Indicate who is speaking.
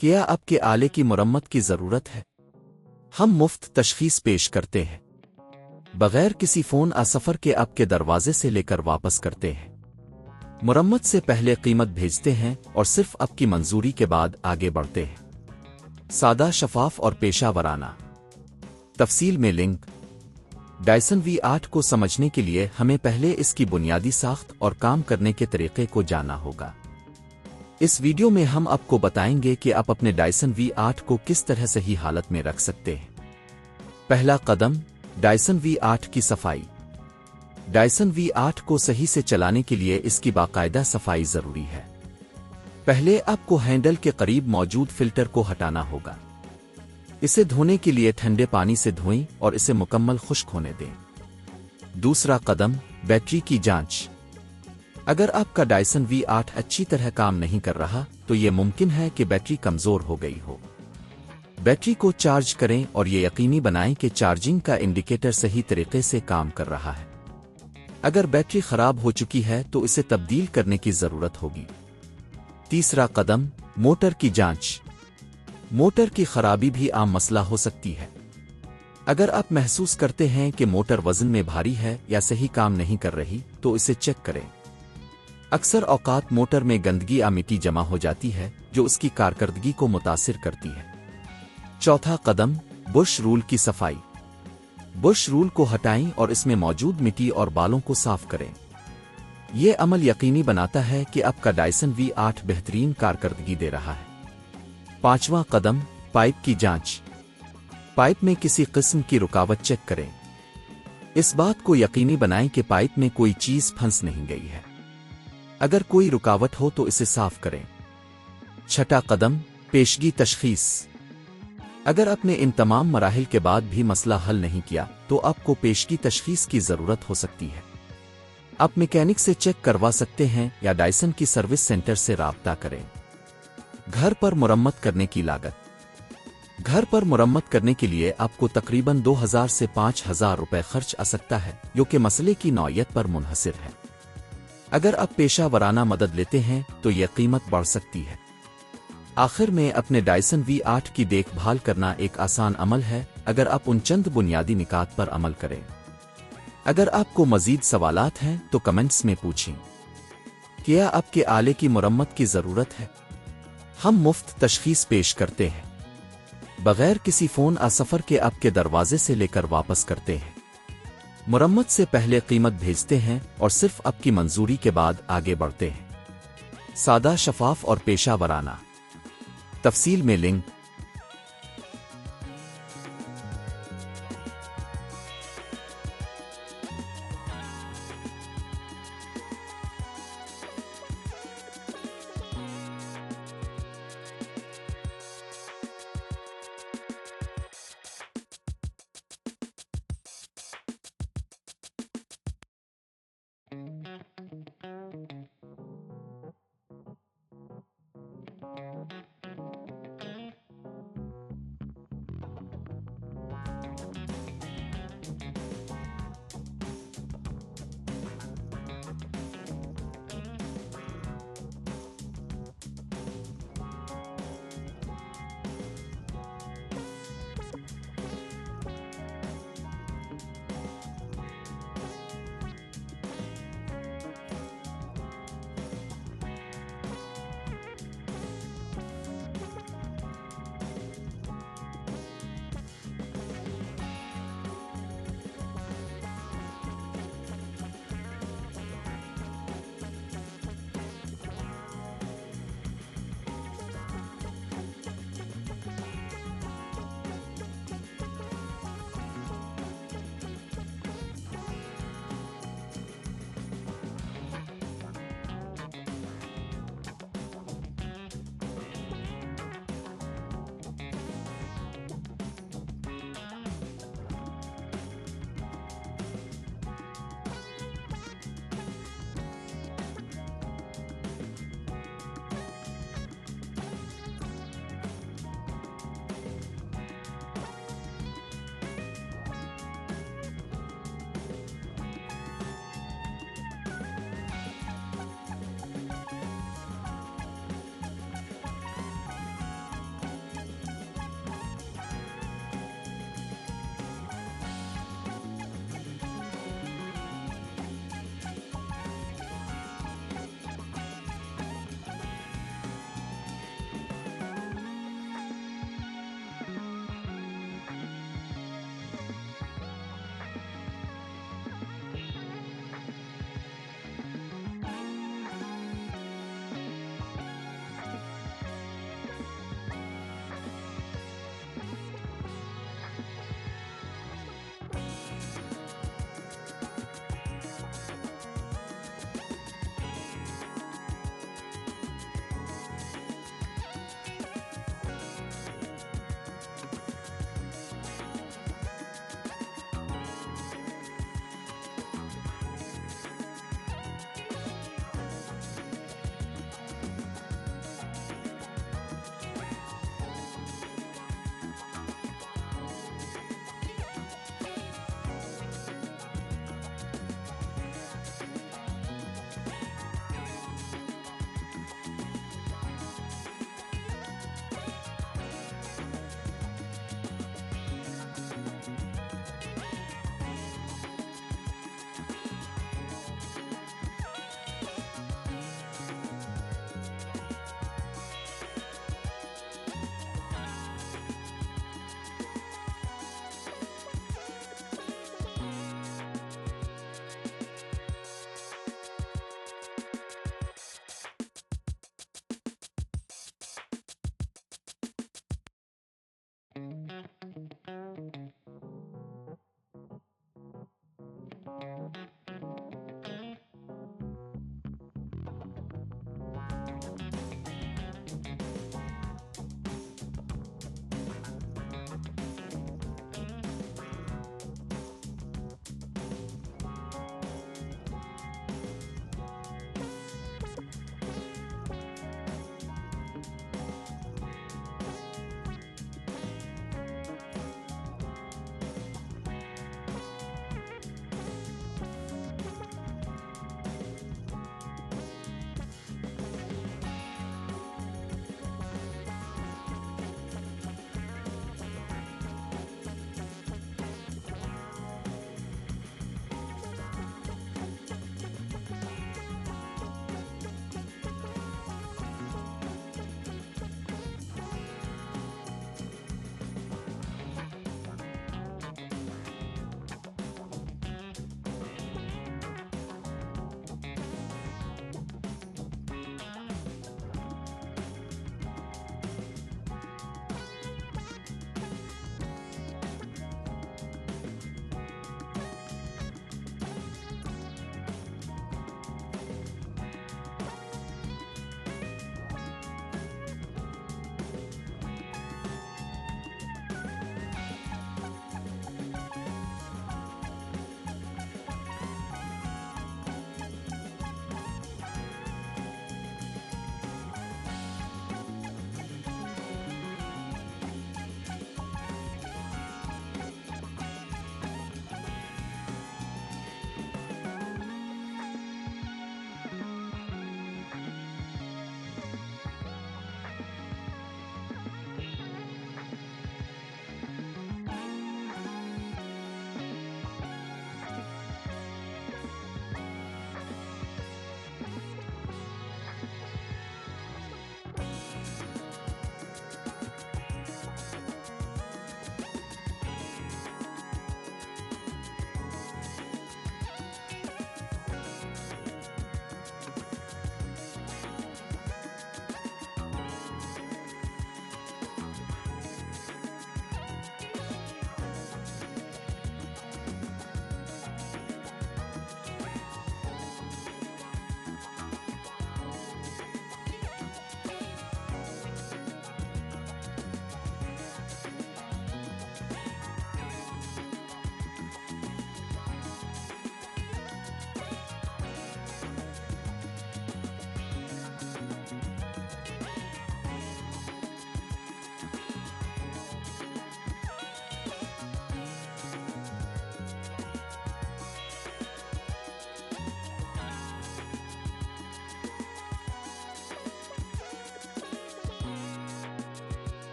Speaker 1: کیا آپ کے آلے کی مرمت کی ضرورت ہے؟ ہم مفت تشخیص پیش کرتے ہیں بغیر کسی فون سفر کے آپ کے دروازے سے لے کر واپس کرتے ہیں۔ مرمت سے پہلے قیمت بھیجتے ہیں اور صرف آپ کی منظوری کے بعد آگے بڑھتے ہیں۔ سادہ، شفاف اور پیشہ ورانہ۔ تفصیل میں لنک۔ ڈائسن V8 کو سمجھنے کے لیے ہمیں پہلے اس کی بنیادی ساخت اور کام کرنے کے طریقے کو جاننا ہوگا۔ اس ویڈیو میں ہم آپ کو بتائیں گے کہ آپ اپنے ڈائسن V8 کو کس طرح صحیح حالت میں رکھ سکتے ہیں۔ پہلا قدم، ڈائسن V8 کی صفائی۔ ڈائسن V8 کو صحیح سے چلانے کے لیے اس کی باقاعدہ صفائی ضروری ہے۔ پہلے آپ کو ہینڈل کے قریب موجود فلٹر کو ہٹانا ہوگا۔ اسے دھونے کے لیے ٹھنڈے پانی سے دھوئیں اور اسے مکمل خشک ہونے دیں۔ دوسرا قدم، بیٹری کی جانچ۔ اگر آپ کا ڈائسن V8 اچھی طرح کام نہیں کر رہا تو یہ ممکن ہے کہ بیٹری کمزور ہو گئی ہو۔ بیٹری کو چارج کریں اور یہ یقینی بنائیں کہ چارجنگ کا انڈیکیٹر صحیح طریقے سے کام کر رہا ہے۔ اگر بیٹری خراب ہو چکی ہے تو اسے تبدیل کرنے کی ضرورت ہوگی۔ تیسرا قدم، موٹر کی جانچ۔ موٹر کی خرابی بھی عام مسئلہ ہو سکتی ہے۔ اگر آپ محسوس کرتے ہیں کہ موٹر وزن میں بھاری ہے یا صحیح کام نہیں کر رہی تو اسے چیک کریں۔ اکثر اوقات موٹر میں گندگی یا مٹی جمع ہو جاتی ہے جو اس کی کارکردگی کو متاثر کرتی ہے۔ چوتھا قدم، بش رول کی صفائی۔ بش رول کو ہٹائیں اور اس میں موجود مٹی اور بالوں کو صاف کریں۔ یہ عمل یقینی بناتا ہے کہ آپ کا ڈائسن V8 بہترین کارکردگی دے رہا ہے۔ پانچواں قدم، پائپ کی جانچ۔ پائپ میں کسی قسم کی رکاوٹ چیک کریں۔ اس بات کو یقینی بنائیں کہ پائپ میں کوئی چیز پھنس نہیں گئی ہے۔ اگر کوئی رکاوٹ ہو تو اسے صاف کریں۔ چھٹا قدم، پیشگی تشخیص۔ اگر آپ نے ان تمام مراحل کے بعد بھی مسئلہ حل نہیں کیا تو آپ کو پیشگی تشخیص کی ضرورت ہو سکتی ہے۔ آپ میکینک سے چیک کروا سکتے ہیں یا ڈائسن کی سروس سینٹر سے رابطہ کریں۔ گھر پر مرمت کرنے کی لاگت۔ گھر پر مرمت کرنے کے لیے آپ کو تقریباً 2000 سے 5000 روپے خرچ آ سکتا ہے، جو کہ مسئلے کی نوعیت پر منحصر ہے۔ اگر آپ پیشہ ورانہ مدد لیتے ہیں تو یہ قیمت بڑھ سکتی ہے۔ آخر میں، اپنے ڈائسن V8 کی دیکھ بھال کرنا ایک آسان عمل ہے اگر آپ ان چند بنیادی نکات پر عمل کریں۔ اگر آپ کو مزید سوالات ہیں تو کمنٹس میں پوچھیں۔ کیا آپ کے آلے کی مرمت کی ضرورت ہے؟ ہم مفت تشخیص پیش کرتے ہیں بغیر کسی فون سفر کے آپ کے دروازے سے لے کر واپس کرتے ہیں۔ مرمت سے پہلے قیمت بھیجتے ہیں اور صرف آپ کی منظوری کے بعد آگے بڑھتے ہیں۔ سادہ، شفاف اور پیشہ ورانہ۔ تفصیل میں لنک۔